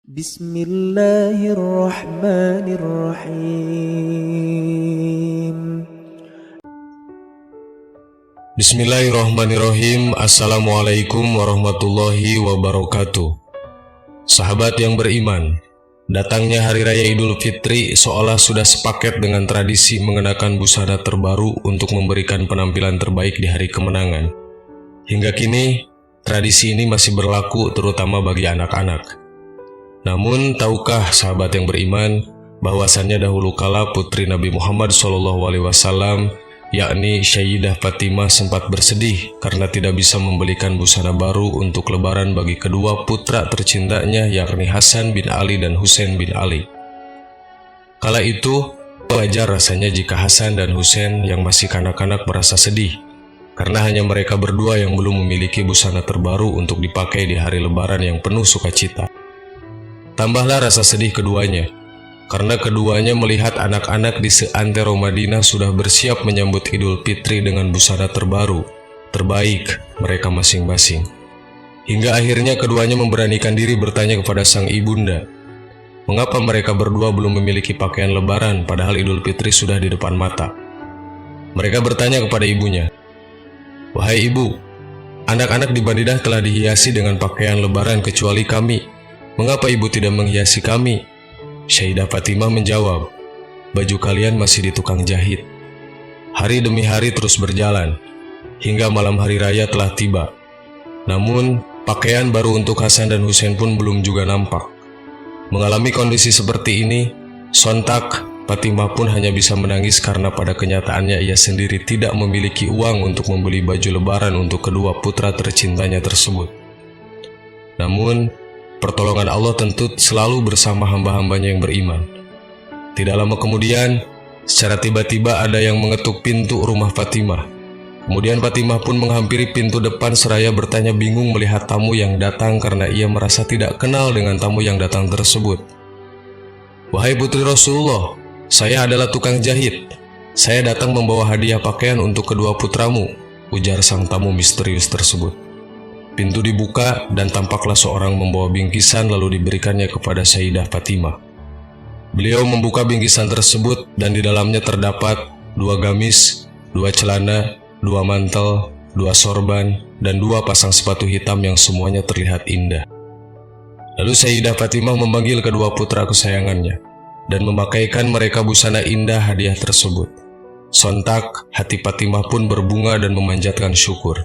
Bismillahirrahmanirrahim. Bismillahirrahmanirrahim. Assalamualaikum warahmatullahi wabarakatuh. Sahabat yang beriman, datangnya Hari Raya Idul Fitri seolah sudah sepaket dengan tradisi mengenakan busana terbaru untuk memberikan penampilan terbaik di hari kemenangan. Hingga kini, tradisi ini masih berlaku terutama bagi anak-anak. Namun, tahukah sahabat yang beriman, bahwasannya dahulu kala putri Nabi Muhammad SAW, yakni Sayyidah Fatimah sempat bersedih karena tidak bisa membelikan busana baru untuk lebaran bagi kedua putra tercintanya, yakni Hasan bin Ali dan Husain bin Ali. Kala itu, wajar rasanya jika Hasan dan Husain yang masih kanak-kanak merasa sedih, karena hanya mereka berdua yang belum memiliki busana terbaru untuk dipakai di hari lebaran yang penuh sukacita. Tambahlah rasa sedih keduanya, karena keduanya melihat anak-anak di seantero Madinah sudah bersiap menyambut Idul Fitri dengan busana terbaru, terbaik mereka masing-masing. Hingga akhirnya keduanya memberanikan diri bertanya kepada sang ibunda, mengapa mereka berdua belum memiliki pakaian lebaran padahal Idul Fitri sudah di depan mata. Mereka bertanya kepada ibunya, "Wahai ibu, anak-anak di Madinah telah dihiasi dengan pakaian lebaran kecuali kami. Mengapa ibu tidak menghiasi kami?" Sayyidah Fatimah menjawab, "Baju kalian masih di tukang jahit." Hari demi hari terus berjalan, hingga malam hari raya telah tiba. Namun, pakaian baru untuk Hasan dan Husain pun belum juga nampak. Mengalami kondisi seperti ini, sontak Fatimah pun hanya bisa menangis karena pada kenyataannya ia sendiri tidak memiliki uang untuk membeli baju lebaran untuk kedua putra tercintanya tersebut. Namun, pertolongan Allah tentu selalu bersama hamba-hambanya yang beriman. Tidak lama kemudian, secara tiba-tiba ada yang mengetuk pintu rumah Fatimah. Kemudian Fatimah pun menghampiri pintu depan seraya bertanya bingung melihat tamu yang datang karena ia merasa tidak kenal dengan tamu yang datang tersebut. "Wahai putri Rasulullah, saya adalah tukang jahit. Saya datang membawa hadiah pakaian untuk kedua putramu," ujar sang tamu misterius tersebut. Pintu dibuka dan tampaklah seorang membawa bingkisan lalu diberikannya kepada Sayyidah Fatimah. Beliau membuka bingkisan tersebut dan di dalamnya terdapat 2 gamis, 2 celana, 2 mantel, 2 sorban, dan 2 pasang sepatu hitam yang semuanya terlihat indah. Lalu Sayyidah Fatimah memanggil kedua putra kesayangannya dan memakaikan mereka busana indah hadiah tersebut. Sontak, hati Fatimah pun berbunga dan memanjatkan syukur.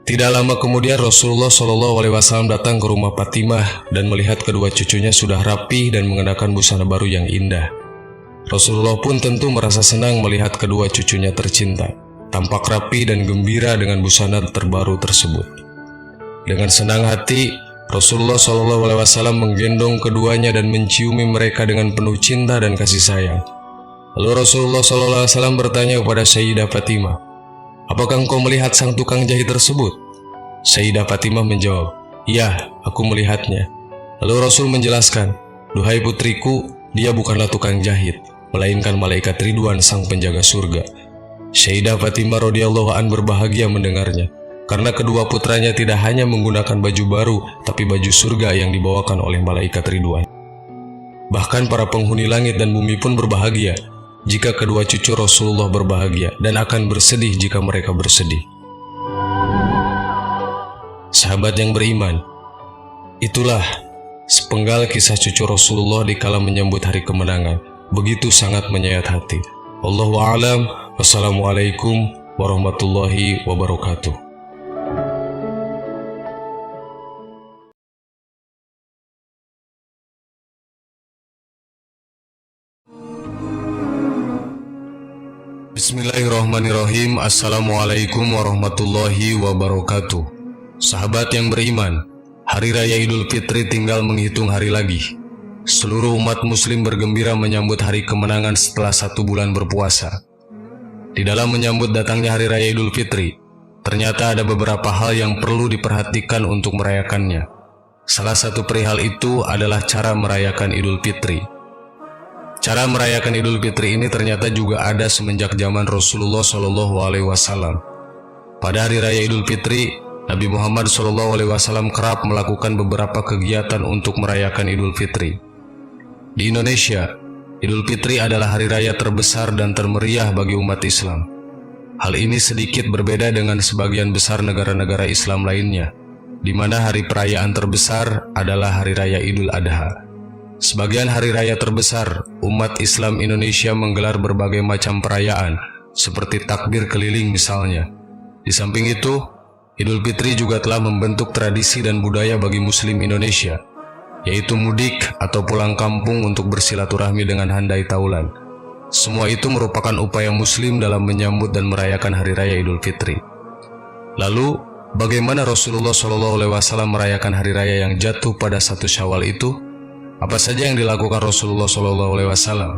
Tidak lama kemudian Rasulullah SAW datang ke rumah Fatimah dan melihat kedua cucunya sudah rapi dan mengenakan busana baru yang indah. Rasulullah pun tentu merasa senang melihat kedua cucunya tercinta, tampak rapi dan gembira dengan busana terbaru tersebut. Dengan senang hati, Rasulullah SAW menggendong keduanya dan menciumi mereka dengan penuh cinta dan kasih sayang. Lalu Rasulullah SAW bertanya kepada Sayyidah Fatimah, "Apakah engkau melihat sang tukang jahit tersebut?" Sayyidah Fatimah menjawab, "Ya, aku melihatnya." Lalu Rasul menjelaskan, "Duhai putriku, dia bukanlah tukang jahit, melainkan malaikat Ridwan sang penjaga surga." Sayyidah Fatimah radhiyallahu an berbahagia mendengarnya, karena kedua putranya tidak hanya menggunakan baju baru, tapi baju surga yang dibawakan oleh malaikat Ridwan. Bahkan para penghuni langit dan bumi pun berbahagia jika kedua cucu Rasulullah berbahagia dan akan bersedih jika mereka bersedih. Sahabat yang beriman, itulah sepenggal kisah cucu Rasulullah di kala menyambut hari kemenangan. Begitu sangat menyayat hati. Wallahu a'lam. Wassalamualaikum warahmatullahi wabarakatuh. Bismillahirrahmanirrahim. Assalamualaikum warahmatullahi wabarakatuh. Sahabat yang beriman, Hari Raya Idul Fitri tinggal menghitung hari lagi. Seluruh umat muslim bergembira menyambut hari kemenangan setelah 1 bulan berpuasa. Di dalam menyambut datangnya Hari Raya Idul Fitri, ternyata ada beberapa hal yang perlu diperhatikan untuk merayakannya. Salah satu perihal itu adalah cara merayakan Idul Fitri. Cara merayakan Idul Fitri ini ternyata juga ada semenjak zaman Rasulullah SAW. Pada Hari Raya Idul Fitri, Nabi Muhammad SAW kerap melakukan beberapa kegiatan untuk merayakan Idul Fitri. Di Indonesia, Idul Fitri adalah hari raya terbesar dan termeriah bagi umat Islam. Hal ini sedikit berbeda dengan sebagian besar negara-negara Islam lainnya, di mana hari perayaan terbesar adalah Hari Raya Idul Adha. Sebagian hari raya terbesar, umat Islam Indonesia menggelar berbagai macam perayaan, seperti takbir keliling misalnya. Di samping itu, Idul Fitri juga telah membentuk tradisi dan budaya bagi Muslim Indonesia, yaitu mudik atau pulang kampung untuk bersilaturahmi dengan handai taulan. Semua itu merupakan upaya Muslim dalam menyambut dan merayakan Hari Raya Idul Fitri. Lalu, bagaimana Rasulullah SAW merayakan Hari Raya yang jatuh pada 1 Syawal itu? Apa saja yang dilakukan Rasulullah SAW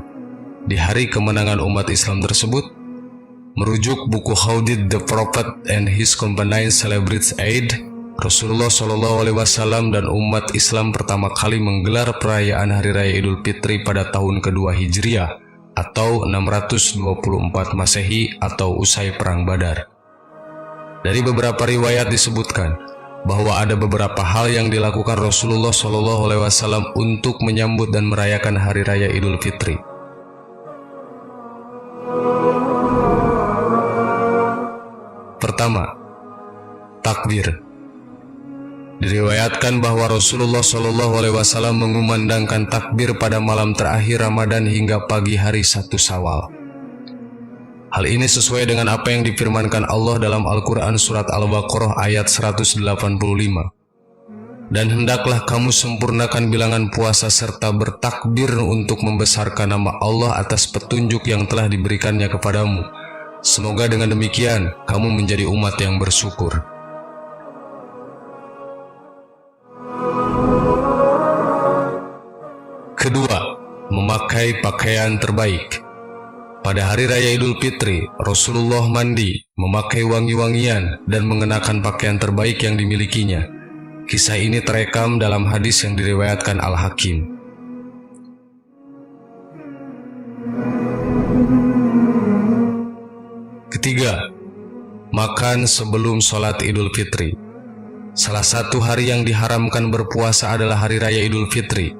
di hari kemenangan umat Islam tersebut? Merujuk buku How Did the Prophet and His Companions Celebrate Eid, Rasulullah SAW dan umat Islam pertama kali menggelar perayaan Hari Raya Idul Fitri pada tahun kedua Hijriah atau 624 Masehi atau usai Perang Badar. Dari beberapa riwayat disebutkan bahwa ada beberapa hal yang dilakukan Rasulullah SAW untuk menyambut dan merayakan Hari Raya Idul Fitri. Pertama, takbir. Diriwayatkan bahwa Rasulullah SAW mengumandangkan takbir pada malam terakhir Ramadan hingga pagi hari 1 Syawal. Hal ini sesuai dengan apa yang difirmankan Allah dalam Al-Quran Surat Al-Baqarah ayat 185. Dan hendaklah kamu sempurnakan bilangan puasa serta bertakbir untuk membesarkan nama Allah atas petunjuk yang telah diberikannya kepadamu. Semoga dengan demikian kamu menjadi umat yang bersyukur. Kedua, memakai pakaian terbaik. Pada hari raya Idul Fitri, Rasulullah mandi, memakai wangi-wangian, dan mengenakan pakaian terbaik yang dimilikinya. Kisah ini terekam dalam hadis yang diriwayatkan Al-Hakim. Ketiga, makan sebelum sholat Idul Fitri. Salah satu hari yang diharamkan berpuasa adalah Hari Raya Idul Fitri.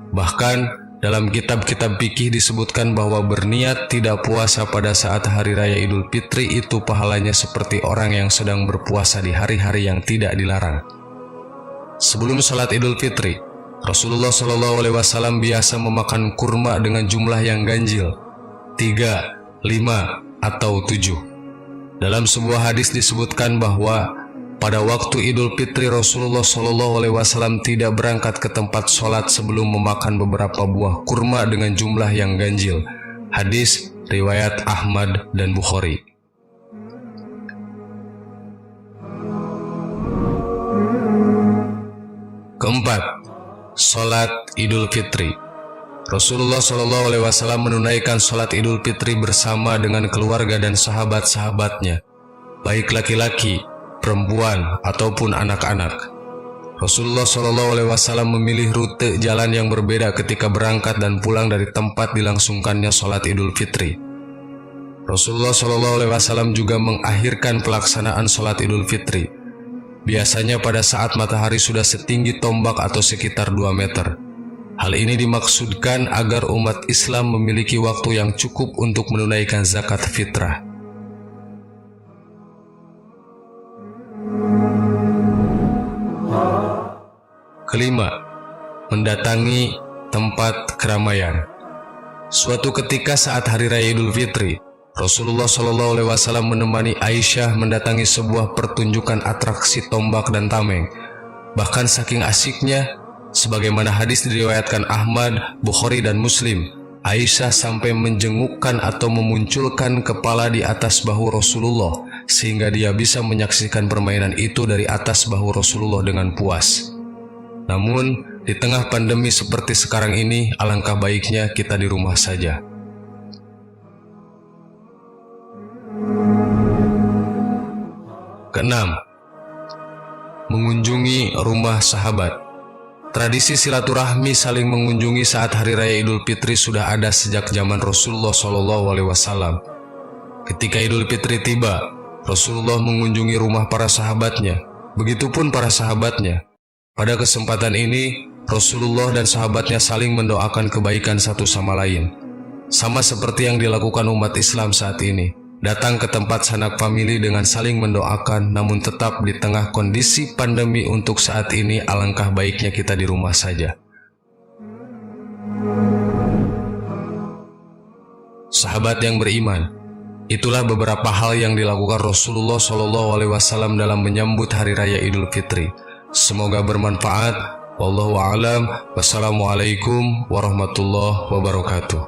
Bahkan, dalam kitab-kitab fikih disebutkan bahwa berniat tidak puasa pada saat Hari Raya Idul Fitri itu pahalanya seperti orang yang sedang berpuasa di hari-hari yang tidak dilarang. Sebelum sholat Idul Fitri, Rasulullah SAW biasa memakan kurma dengan jumlah yang ganjil, 3, 5, atau 7. Dalam sebuah hadis disebutkan bahwa pada waktu Idul Fitri Rasulullah SAW tidak berangkat ke tempat sholat sebelum memakan beberapa buah kurma dengan jumlah yang ganjil. Hadis riwayat Ahmad dan Bukhari. Keempat, sholat Idul Fitri. Rasulullah SAW menunaikan sholat Idul Fitri bersama dengan keluarga dan sahabat-sahabatnya, baik laki-laki, perempuan, ataupun anak-anak. Rasulullah SAW memilih rute jalan yang berbeda ketika berangkat dan pulang dari tempat dilangsungkannya sholat Idul Fitri. Rasulullah SAW juga mengakhirkan pelaksanaan sholat Idul Fitri, biasanya pada saat matahari sudah setinggi tombak atau sekitar 2 meter. Hal ini dimaksudkan agar umat Islam memiliki waktu yang cukup untuk menunaikan zakat fitrah. Kelima, mendatangi tempat keramaian. Suatu ketika saat Hari Raya Idul Fitri, Rasulullah SAW menemani Aisyah mendatangi sebuah pertunjukan atraksi tombak dan tameng. Bahkan saking asyiknya, sebagaimana hadis diriwayatkan Ahmad, Bukhari, dan Muslim, Aisyah sampai menjengukkan atau memunculkan kepala di atas bahu Rasulullah, sehingga dia bisa menyaksikan permainan itu dari atas bahu Rasulullah dengan puas. Namun, di tengah pandemi seperti sekarang ini, alangkah baiknya kita di rumah saja. Keenam, mengunjungi rumah sahabat. Tradisi silaturahmi saling mengunjungi saat Hari Raya Idul Fitri sudah ada sejak zaman Rasulullah SAW. Ketika Idul Fitri tiba, Rasulullah mengunjungi rumah para sahabatnya. Begitupun para sahabatnya. Pada kesempatan ini, Rasulullah dan sahabatnya saling mendoakan kebaikan satu sama lain. Sama seperti yang dilakukan umat Islam saat ini. Datang ke tempat sanak famili dengan saling mendoakan, namun tetap di tengah kondisi pandemi untuk saat ini, alangkah baiknya kita di rumah saja. Sahabat yang beriman, itulah beberapa hal yang dilakukan Rasulullah SAW dalam menyambut Hari Raya Idul Fitri. Semoga bermanfaat. Wallahu a'lam. Wassalamualaikum warahmatullahi wabarakatuh.